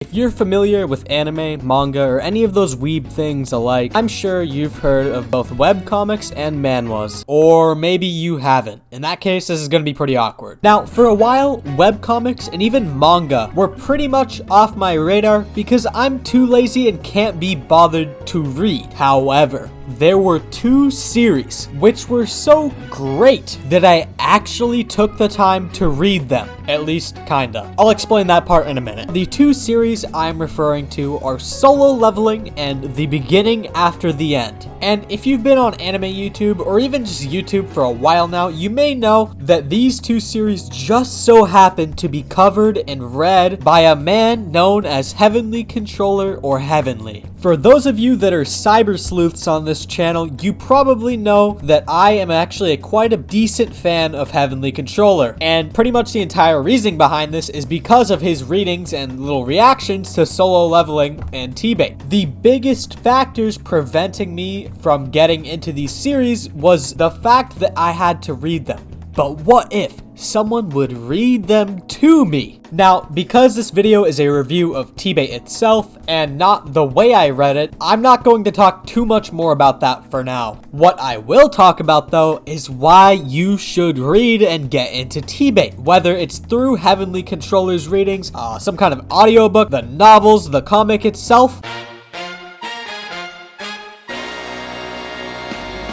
If you're familiar with anime, manga, or any of those weeb things alike, I'm sure you've heard of both webcomics and manhwas. Or maybe you haven't. In that case, this is gonna be pretty awkward. Now, for a while, webcomics and even manga were pretty much off my radar because I'm too lazy and can't be bothered to read. However, there were two series which were so great that I actually took the time to read them. At least, kinda. I'll explain that part in a minute. The two series I'm referring to are Solo Leveling and The Beginning After the End. And if you've been on anime YouTube or even just YouTube for a while now, you may know that these two series just so happen to be covered and read by a man known as Heavenly Controller or Heavenly. For those of you that are cyber sleuths on this channel, you probably know that I am actually quite a decent fan of Heavenly Controller, and pretty much the entire reasoning behind this is because of his readings and little reactions to Solo Leveling and tbate. The biggest factors preventing me from getting into these series was the fact that I had to read them. But what if someone would read them to me? Now, because this video is a review of tbate itself and not the way I read it, I'm not going to talk too much more about that for now. What I will talk about though is why you should read and get into tbate, whether it's through Heavenly Controller's readings, some kind of audiobook, the novels, the comic itself.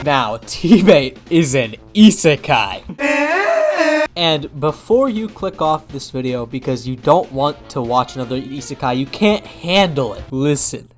Now, tbate is an isekai. And before you click off this video because you don't want to watch another isekai, you can't handle it, listen.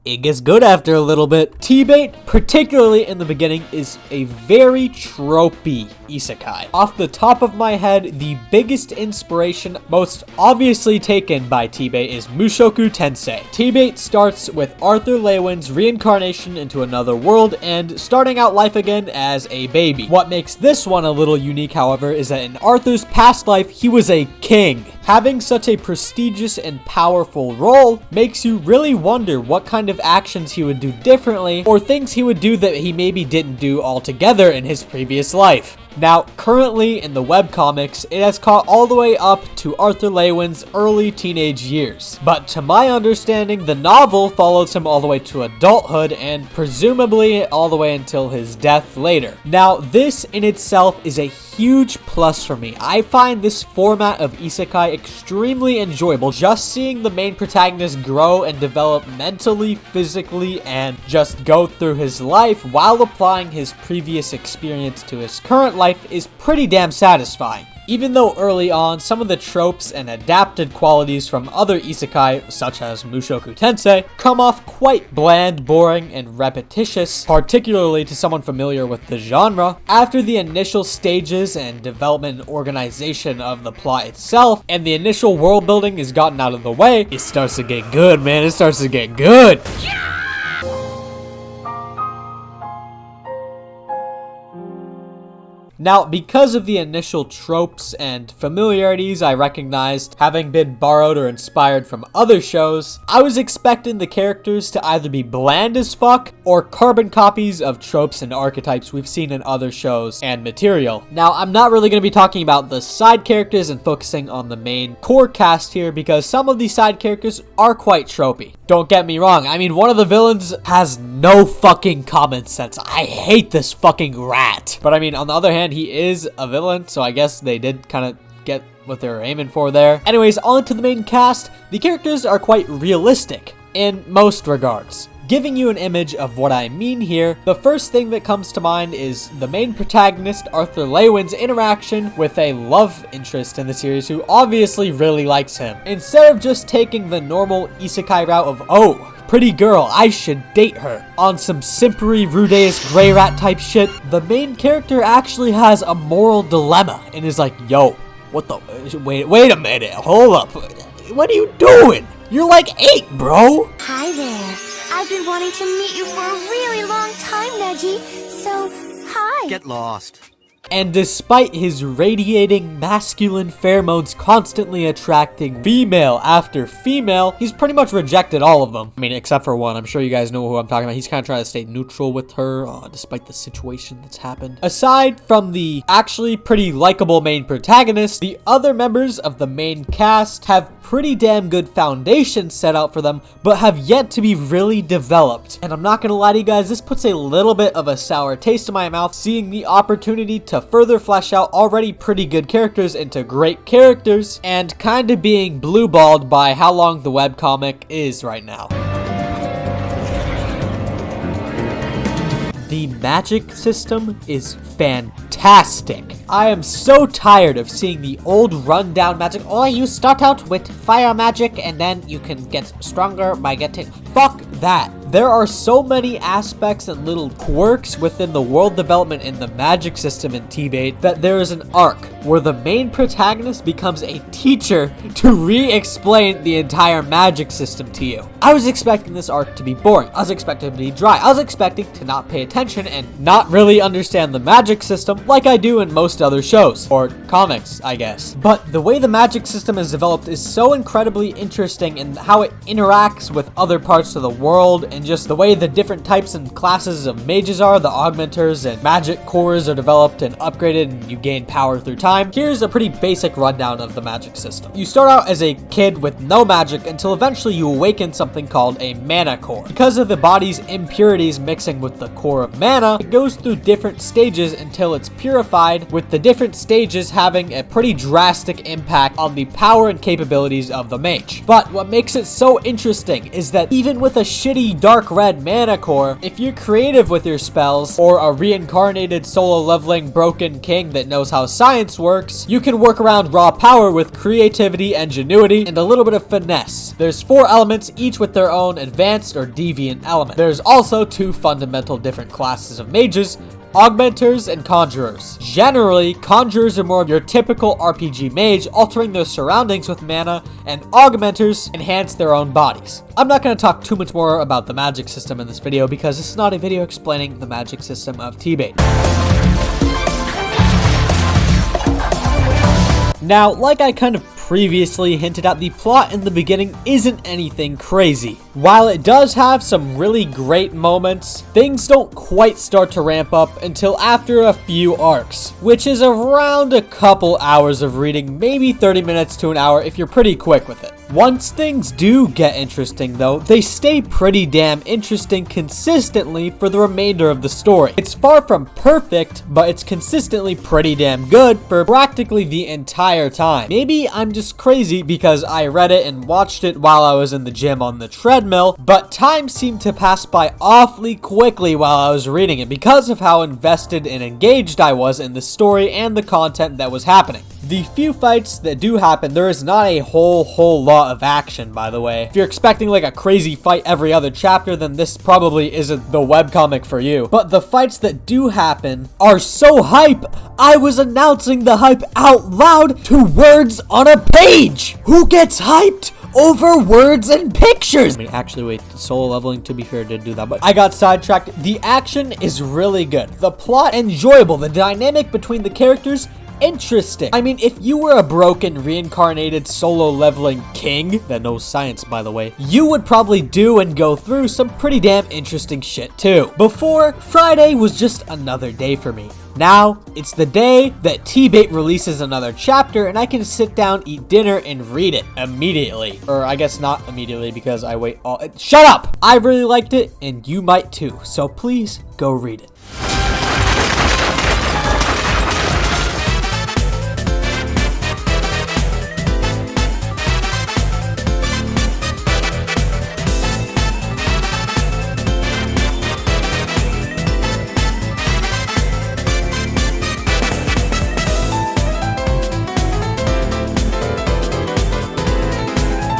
It gets good after a little bit. tbate, particularly in the beginning, is a very tropey isekai. Off the top of my head, the biggest inspiration, most obviously taken by tbate, is Mushoku Tensei. tbate starts with Arthur Lewin's reincarnation into another world and starting out life again as a baby. What makes this one a little unique, however, is that in Arthur's past life, he was a king. Having such a prestigious and powerful role makes you really wonder what kind of actions he would do differently or things he would do that he maybe didn't do altogether in his previous life. Now, currently in the webcomics, it has caught all the way up to Arthur Lewin's early teenage years. But to my understanding, the novel follows him all the way to adulthood and presumably all the way until his death later. Now, this in itself is a huge plus for me. I find this format of isekai extremely enjoyable. Just seeing the main protagonist grow and develop mentally, physically, and just go through his life while applying his previous experience to his current life is pretty damn satisfying. Even though early on, some of the tropes and adapted qualities from other isekai, such as Mushoku Tensei, come off quite bland, boring, and repetitious, particularly to someone familiar with the genre, after the initial stages and development and organization of the plot itself, and the initial world building is gotten out of the way, it starts to get good, man. It starts to get good. Yeah! Now, because of the initial tropes and familiarities I recognized, having been borrowed or inspired from other shows, I was expecting the characters to either be bland as fuck or carbon copies of tropes and archetypes we've seen in other shows and material. Now, I'm not really going to be talking about the side characters and focusing on the main core cast here because some of these side characters are quite tropey. Don't get me wrong, I mean, one of the villains has no fucking common sense. I hate this fucking rat. But I mean, on the other hand, he is a villain, so I guess they did kind of get what they were aiming for there. Anyways, on to the main cast. The characters are quite realistic in most regards. Giving you an image of what I mean here, the first thing that comes to mind is the main protagonist, Arthur Lewin's interaction with a love interest in the series who obviously really likes him. Instead of just taking the normal isekai route of, oh, pretty girl, I should date her, on some simpery Rudeus Grey Rat type shit, the main character actually has a moral dilemma and is like, yo, what the, wait a minute, hold up, what are you doing? You're like 8, bro. Hi there. I've been wanting to meet you for a really long time, Neji. So, hi. Get lost. And despite his radiating masculine pheromones constantly attracting female after female, he's pretty much rejected all of them. I mean, except for one. I'm sure you guys know who I'm talking about. He's kind of trying to stay neutral with her, despite the situation that's happened. Aside from the actually pretty likable main protagonist, the other members of the main cast have pretty damn good foundations set out for them, but have yet to be really developed. And I'm not gonna lie to you guys, this puts a little bit of a sour taste in my mouth, seeing the opportunity to further flesh out already pretty good characters into great characters, and kind of being blue-balled by how long the webcomic is right now. The magic system is fantastic. I am so tired of seeing the old rundown magic. Oh, you start out with fire magic and then you can get stronger by getting... Fuck that. There are so many aspects and little quirks within the world development in the magic system in tbate that there is an arc where the main protagonist becomes a teacher to re-explain the entire magic system to you. I was expecting this arc to be boring. I was expecting it to be dry. I was expecting to not pay attention and not really understand the magic system like I do in most other shows, or comics, I guess. But the way the magic system is developed is so incredibly interesting in how it interacts with other parts of the world, and just the way the different types and classes of mages are, the augmenters and magic cores are developed and upgraded and you gain power through time. Here's a pretty basic rundown of the magic system. You start out as a kid with no magic until eventually you awaken something called a mana core. Because of the body's impurities mixing with the core of mana, it goes through different stages until it's purified, with the different stages having a pretty drastic impact on the power and capabilities of the mage. But what makes it so interesting is that even with a shitty dark red mana core, if you're creative with your spells, or a reincarnated solo leveling broken king that knows how science works, you can work around raw power with creativity, ingenuity, and a little bit of finesse. There's 4 elements, each with their own advanced or deviant element. There's also 2 fundamental different classes of mages, augmenters and conjurers. Generally, conjurers are more of your typical RPG mage, altering their surroundings with mana, and augmenters enhance their own bodies. I'm not going to talk too much more about the magic system in this video because it's not a video explaining the magic system of tbate. Now, like I kind of previously hinted at, the plot in the beginning isn't anything crazy. While it does have some really great moments, things don't quite start to ramp up until after a few arcs, which is around a couple hours of reading, maybe 30 minutes to an hour if you're pretty quick with it. Once things do get interesting though, they stay pretty damn interesting consistently for the remainder of the story. It's far from perfect, but it's consistently pretty damn good for practically the entire time. Maybe I'm just crazy because I read it and watched it while I was in the gym on the treadmill, but time seemed to pass by awfully quickly while I was reading it because of how invested and engaged I was in the story and the content that was happening. The few fights that do happen, there is not a whole lot of action, by the way. If you're expecting like a crazy fight every other chapter, then this probably isn't the webcomic for you. But the fights that do happen are so hype, I was announcing the hype out loud to words on a page! Who gets hyped over words and pictures? I mean, actually, wait, solo leveling, to be fair, did do that, but I got sidetracked. The action is really good. The plot, enjoyable. The dynamic between the characters, interesting. I mean, if you were a broken, reincarnated, solo leveling king that knows science, by the way, you would probably do and go through some pretty damn interesting shit too. Before, Friday was just another day for me. Now, it's the day that tbate releases another chapter and I can sit down, eat dinner, and read it immediately. Or I guess not immediately because I wait all- Shut up! I really liked it and you might too, so please go read it.